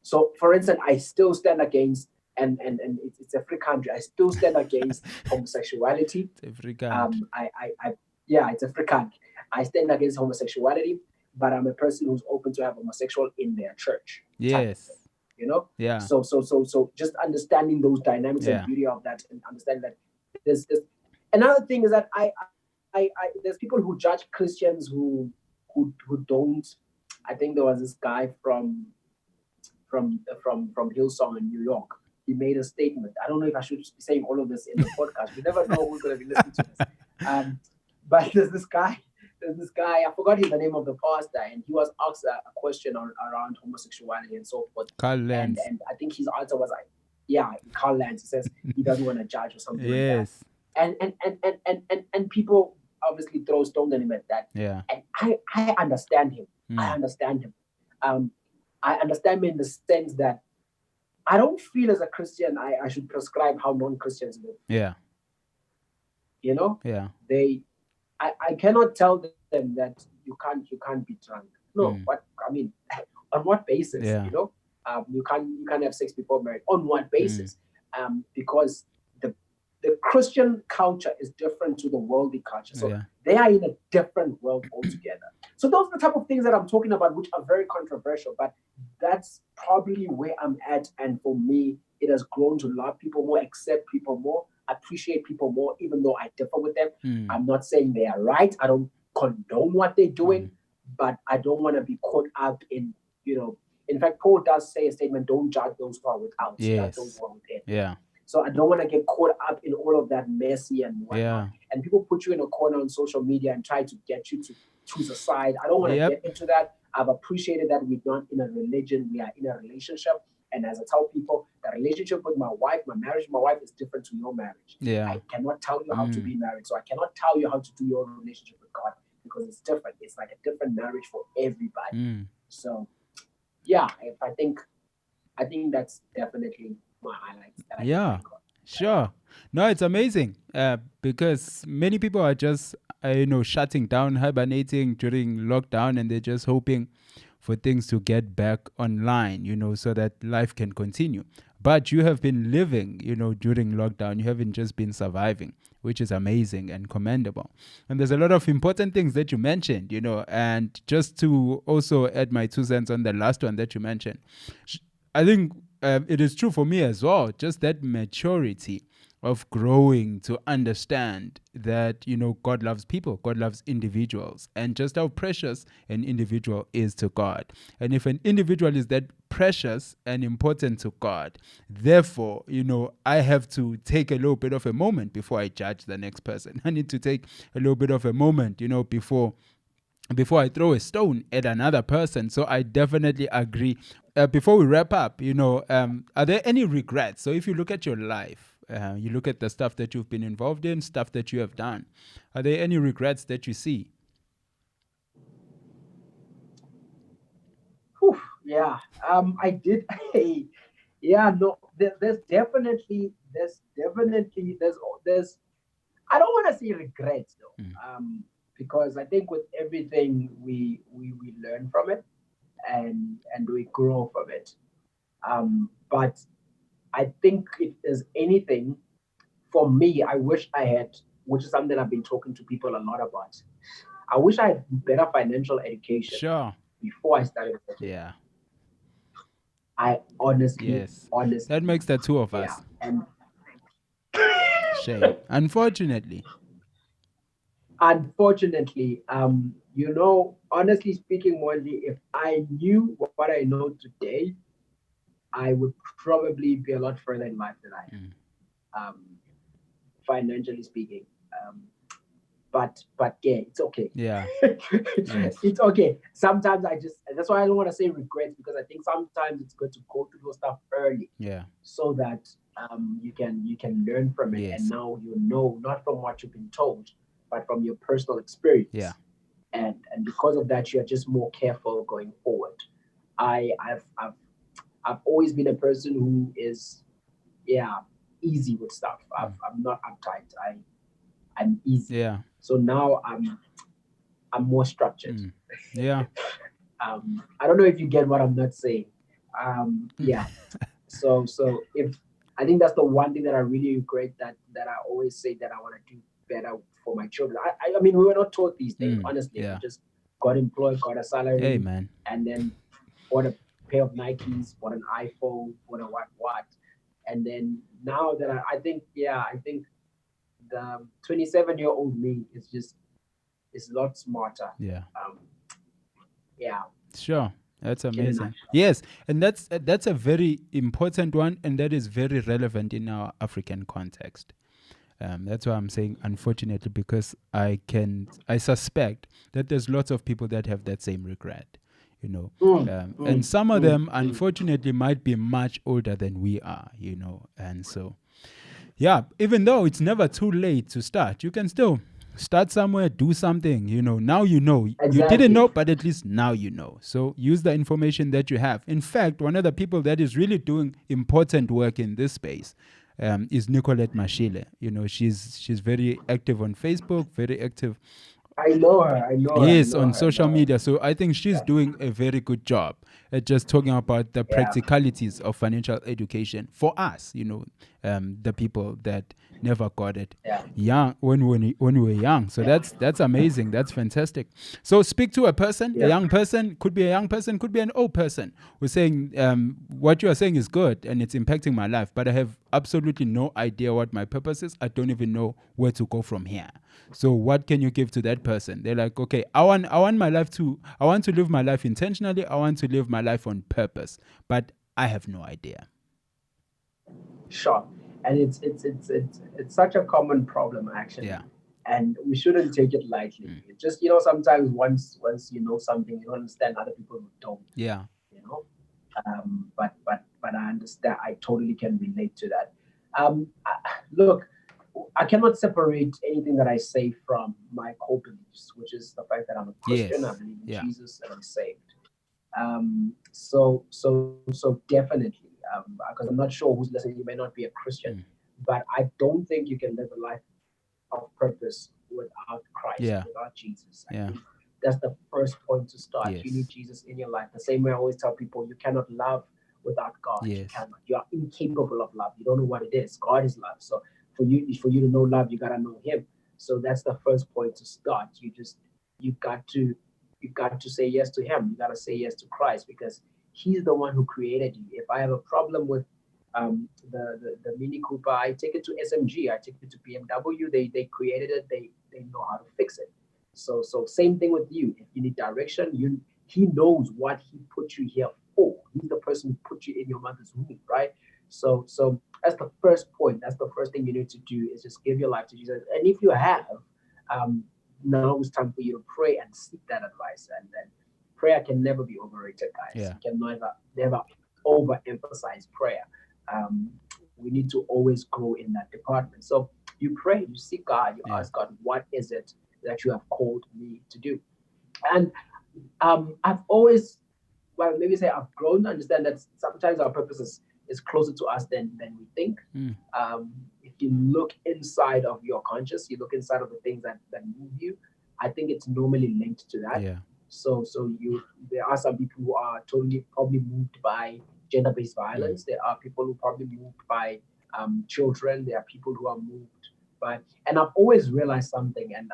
so for instance, I still stand against, and it's a free country, I still stand against homosexuality. It's a free country. It's a free country. I stand against homosexuality, but I'm a person who's open to have homosexual in their church. You know? So just understanding those dynamics and beauty of that, and understanding that there's another thing is that I there's people who judge Christians who don't. I think there was this guy from Hillsong in New York. He made a statement. I don't know if I should be saying all of this in the podcast. We never know who's going to be listening to this. But there's this guy, I forgot the name of the pastor, and he was asked a question around homosexuality and so forth. Carl Lentz. And I think his answer was like, Carl Lentz. He says he doesn't want to judge or something like that. And people obviously throw stones at him at that. And I understand him. I understand him. I understand him in the sense that I don't feel as a Christian I should prescribe how non-Christians live. You know? I cannot tell them that you can't be drunk. No, but I mean, on what basis? You know, you can't have sex before marriage. On what basis? Because the Christian culture is different to the worldly culture. So they are in a different world altogether. So those are the type of things that I'm talking about, which are very controversial, but that's probably where I'm at. And for me, it has grown to love people more, accept people more, appreciate people more, even though I differ with them. I'm not saying they are right. I don't condone what they're doing, but I don't want to be caught up in, in fact, Paul does say a statement, don't judge those who are without, judge those who are within. So I don't want to get caught up in all of that messy and whatnot. And people put you in a corner on social media and try to get you to choose a side. I don't want to get into that. I've appreciated that we're not in a religion, we are in a relationship. And as I tell people, the relationship with my wife, my marriage with my wife is different to your marriage. I cannot tell you how to be married. So I cannot tell you how to do your relationship with God because it's different. It's like a different marriage for everybody. So I think that's definitely my highlights. Sure. No, it's amazing because many people are just, shutting down, hibernating during lockdown, and they're just hoping for things to get back online, so that life can continue. But you have been living, during lockdown. You haven't just been surviving, which is amazing and commendable. And there's a lot of important things that you mentioned, and just to also add my 2 cents on the last one that you mentioned, I think it is true for me as well, just that maturity of growing to understand that, God loves people, God loves individuals, and just how precious an individual is to God. And if an individual is that precious and important to God, therefore, I have to take a little bit of a moment before I judge the next person. I need to take a little bit of a moment, before I throw a stone at another person. So I definitely agree. Before we wrap up, are there any regrets? So if you look at your life, you look at the stuff that you've been involved in, stuff that you have done, are there any regrets that you see? Yeah. I did. Yeah. No. There's. I don't want to say regrets though. Mm. Because I think with everything we learn from it, and we grow from it. But I think if there's anything for me, I wish I had, which is something I've been talking to people a lot about. I wish I had better financial education Sure. before I started working. Yeah. I honestly, Yes. That honestly, makes the two of yeah. us. And Shame. Unfortunately. unfortunately, honestly speaking, Mondli, if I knew what I know today, I would probably be a lot further in life than I Mm. am, financially speaking. Um, but yeah, it's okay. Yeah. Yes. It's okay. Sometimes that's why I don't want to say regrets, because I think sometimes it's good to go through those stuff early, Yeah. so that you can learn from it, and Yes. now you know, not from what you've been told, but from your personal Yeah. experience, and because of that, you're just more careful going forward. I've always been a person who is, yeah, easy with stuff. Mm. I'm not uptight. I'm easy. Yeah. So now I'm more structured. Mm. Yeah. I don't know if you get what I'm not saying. Mm. Yeah. So if I think that's the one thing that I really regret, that I always say that I want to do better for my children. I mean, we were not taught these things. Mm. Honestly, we Yeah. just got employed, got a Hey, salary, man. and then bought a pair of Nikes, bought an iPhone, bought a what, and then now that I think the 27-year-old me is a lot smarter. Yeah. Um, yeah, Sure. That's in a amazing. nutshell. Yes, and that's a very important one, and that is very relevant in our African context. That's why I'm saying unfortunately, because I suspect that there's lots of people that have that same regret, you know, Mm, and mm, some of mm, them mm. unfortunately might be much older than we are, and so yeah, even though it's never too late to start, you can still start somewhere, do something, now you didn't Exactly. know, but at least now you know. So use the information that you have. In fact, one of the people that is really doing important work in this space is Nicolette Mashile. She's very active on Facebook, very active. I know her. I know her. I Yes, know on her. I social know her. media. So I think she's Yeah. doing a very good job at just talking about the Yeah. practicalities of financial education for us, the people that never got it Yeah. young when we were young. So Yeah. that's amazing. That's fantastic. So speak to a person, a Yeah. young person, could be a young person, could be an old person, who's saying, what you are saying is good and it's impacting my life, but I have absolutely no idea what my purpose is. I don't even know where to go from here. So what can you give to that person? They're like, okay, I want I want to live my life intentionally. I want to live my life on purpose, but I have no idea. Sure. And it's such a common problem, actually, Yeah. and we shouldn't take it lightly. Mm. It's just, sometimes once you know something, you don't understand other people who don't. Yeah. You know. But I understand. I totally can relate to that. Look, I cannot separate anything that I say from my core beliefs, which is the fact that I'm a Christian. I Yes. believe in Yeah. Jesus, and I'm saved. So definitely, because I'm not sure who's listening. You may not be a Christian, Mm. but I don't think you can live a life of purpose without Christ, Yeah. without Jesus. I Yeah. think that's the first point to start. You need Yes. Jesus in your life. The same way I always tell people, you cannot love without God. You Yes. cannot. You are incapable of love. You don't know what it is. God is love. So for you to know love, you gotta know Him. So that's the first point to start. You got to you got to say yes to Him. You gotta say yes to Christ, because He's the one who created you. If I have a problem with the Mini Cooper, I take it to SMG, I take it to BMW. They created it. They know how to fix it. So same thing with you. If you need direction, he knows what he put you here for. He's the person who put you in your mother's womb, right? So that's the first point. That's the first thing you need to do, is just give your life to Jesus. And if you have, um, now it's time for you to pray and seek that advice. And then prayer can never be overrated, guys. Yeah. You can never overemphasize prayer. We need to always grow in that department. So you pray, you seek God, you Yeah. ask God, what is it that you have called me to do? And I've always well, maybe say I've grown to understand that sometimes our purpose is closer to us than we think. If you look inside of your conscious, you look inside of the things that move you, I think it's normally linked to that. Yeah. So there are some people who are totally probably moved by gender-based violence. There are people who are probably moved by children. There are people who are moved by, and I've always realized something, and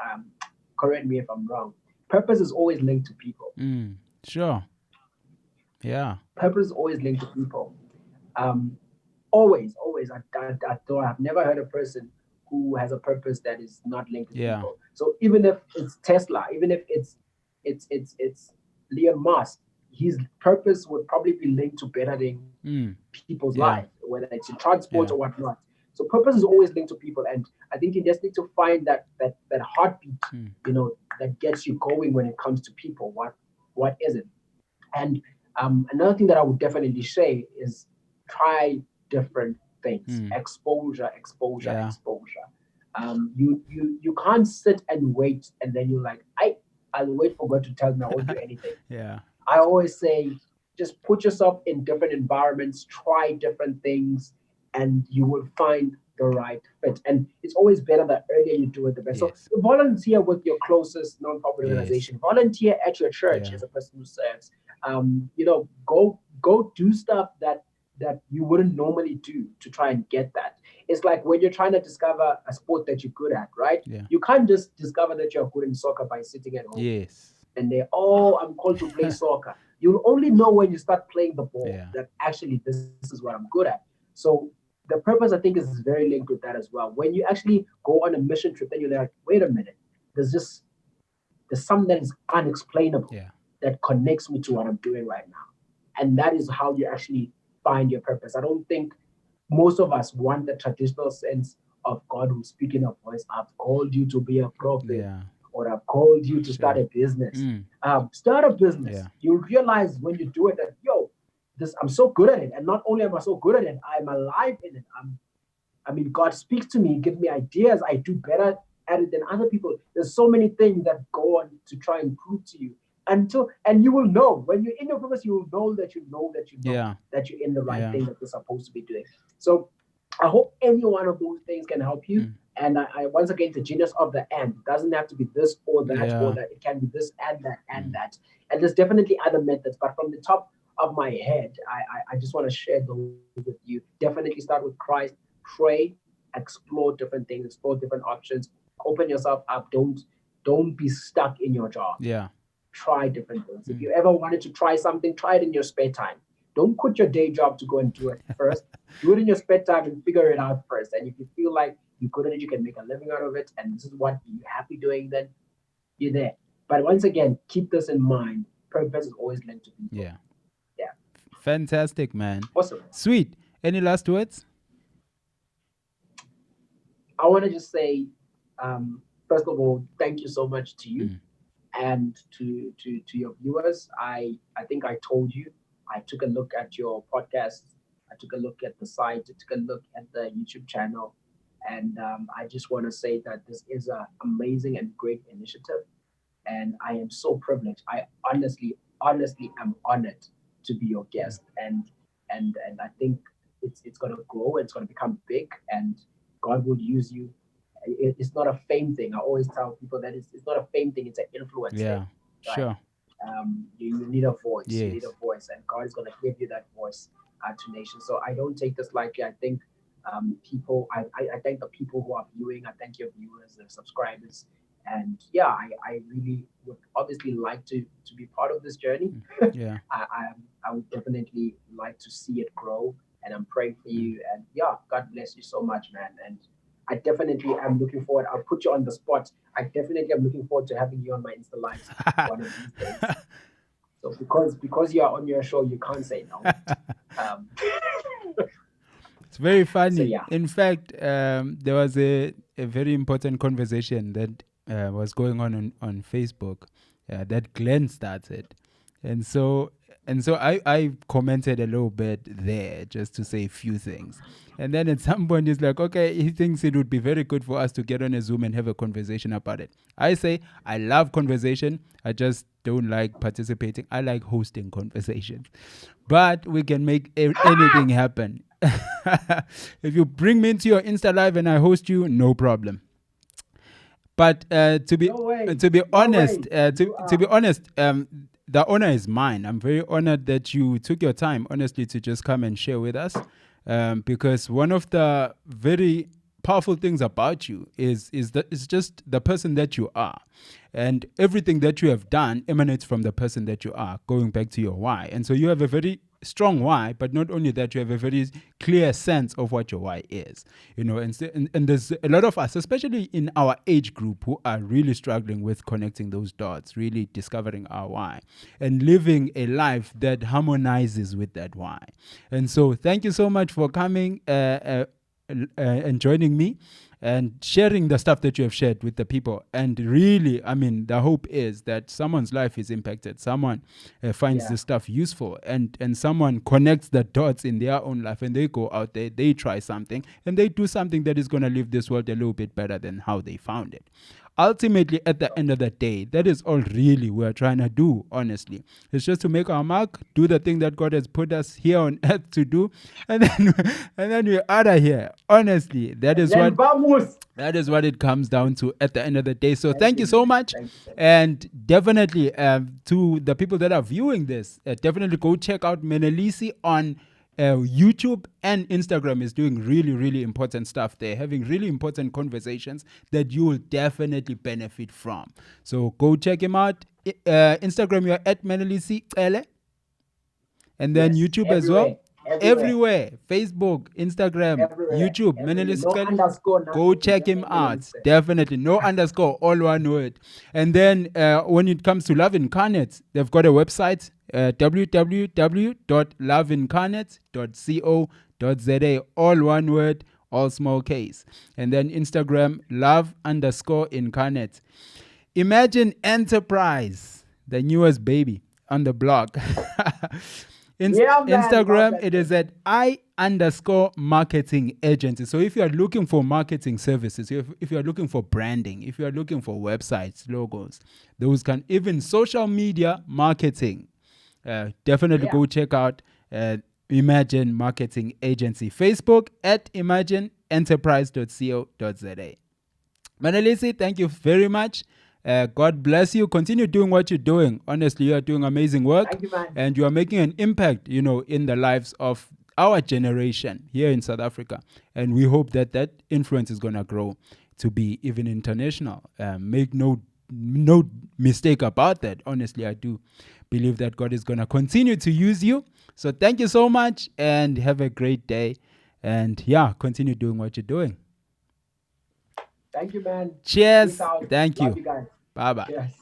correct me if I'm wrong. Purpose is always linked to people. Sure. Yeah. Purpose is always linked to people. Always. I've never heard a person who has a purpose that is not linked to people. So even if it's Tesla, even if it's Elon Musk, his purpose would probably be linked to bettering people's lives, whether it's in transport or whatnot. So purpose is always linked to people, and I think you just need to find that heartbeat, that gets you going when it comes to people. What is it? And another thing that I would definitely say is try different things. Exposure. You can't sit and wait and then you're like, I'll wait for God to tell me I won't do anything. I always say, just put yourself in different environments, try different things, and you will find the right fit. And it's always better the earlier you do it, the better. So volunteer with your closest nonprofit organization. Volunteer at your church as a person who serves. Go do stuff that you wouldn't normally do to try and get that. It's like when you're trying to discover a sport that you're good at, right? You can't just discover that you're good in soccer by sitting at home. And I'm called to play soccer. You'll only know when you start playing the ball that actually this is what I'm good at. So the purpose, I think, is very linked with that as well. When you actually go on a mission trip, then you're like, wait a minute, there's something that is unexplainable that connects me to what I'm doing right now. And that is how you actually find your purpose. I don't think most of us want the traditional sense of God who's speaking a voice. I've called you to be a prophet, or I've called you to start a business. Start a business. You'll realize when you do it that, I'm so good at it. And not only am I so good at it, I'm alive in it. God speaks to me, gives me ideas. I do better at it than other people. There's so many things that go on to try and prove to you. And you will know when you're in your purpose, you will know that you know that you're in the right thing that you're supposed to be doing. So I hope any one of those things can help you. And I once again, the genius of the and doesn't have to be this or that or that. It can be this and that and that. And there's definitely other methods, but from the top of my head, I just want to share those with you. Definitely start with Christ. Pray, explore different things, explore different options. Open yourself up. Don't be stuck in your job. Try different things. If you ever wanted to try something, try it in your spare time. Don't quit your day job to go and do it first. Do it in your spare time and figure it out first. And if you feel like you're good at it, you can make a living out of it, and this is what you're happy doing, then you're there. But once again, keep this in mind. Purpose is always linked to people. Fantastic, man. Awesome. Sweet. Any last words? I want to just say, first of all, thank you so much to you. And to your viewers. I think I told you, I took a look at your podcast, I took a look at the site, I took a look at the YouTube channel, and I just want to say that this is an amazing and great initiative, and I am so privileged. I honestly am honored to be your guest, and I think it's going to grow, it's going to become big, and God will use you. It's not a fame thing. I always tell people that it's not a fame thing. It's an influence thing. Right? Sure. You need a voice. Yes. You need a voice, and God is going to give you that voice to nations. So I don't take this lightly. I think people. I thank the people who are viewing. I thank your viewers, the subscribers, and I really would obviously like to be part of this journey. I would definitely like to see it grow, and I'm praying for you. And God bless you so much, man. And I definitely am looking forward. I'll put you on the spot. I definitely am looking forward to having you on my Insta Live one of these days. So because you are on your show, you can't say no. It's very funny. So, In fact, there was a very important conversation that was going on Facebook that Glenn started. And so And so I commented a little bit there just to say a few things. And then at some point, he's like, okay, he thinks it would be very good for us to get on a Zoom and have a conversation about it. I say, I love conversation. I just don't like participating. I like hosting conversations. But we can make anything happen. If you bring me into your Insta Live and I host you, no problem. But to be honest, the honor is mine. I'm very honored that you took your time, honestly, to just come and share with us. Because one of the very powerful things about you is that it's just the person that you are, and everything that you have done emanates from the person that you are. Going back to your why, and so you have a very strong why, but not only that, you have a very clear sense of what your why is, and there's a lot of us, especially in our age group, who are really struggling with connecting those dots, really discovering our why and living a life that harmonizes with that why. And so thank you so much for coming and joining me and sharing the stuff that you have shared with the people. And really, I mean, the hope is that someone's life is impacted. Someone finds this stuff useful, and someone connects the dots in their own life, and they go out there, they try something, and they do something that is going to leave this world a little bit better than how they found it. Ultimately, at the end of the day, that is all really we're trying to do, honestly. It's just to make our mark, do the thing that God has put us here on earth to do, and then we're out of here. Honestly, that is what it comes down to at the end of the day. So thank you so much. And definitely to the people that are viewing this, definitely go check out Menelisi on YouTube and Instagram. Is doing really, really important stuff there, having really important conversations that you will definitely benefit from. So go check him out. Instagram, you're at Menelisi Cele. And then YouTube as well. Everywhere. Facebook, Instagram, YouTube, Menelisi Cele. Go check him out. Definitely. No underscore, all one word. And then when it comes to Love Incarnate, they've got a website, www.loveincarnate.co.za, all one word, all small case. And then Instagram, love_incarnate. Imagine Enterprise, the newest baby on the block. Instagram, it is at I_marketing agency. So if you are looking for marketing services, if you are looking for branding, if you are looking for websites, logos, those can, even social media marketing, definitely go check out Imagine Marketing Agency. Facebook at imagineenterprise.co.za. Menelisi, thank you very much. God bless you. Continue doing what you're doing. Honestly, you are doing amazing work. Thank you, man. And you are making an impact, in the lives of our generation here in South Africa. And we hope that that influence is going to grow to be even international. Make no mistake about that. Honestly, I do believe that God is going to continue to use you. So thank you so much and have a great day. And continue doing what you're doing. Thank you, man. Cheers. Thank you. Love you guys. Bye-bye. Yes.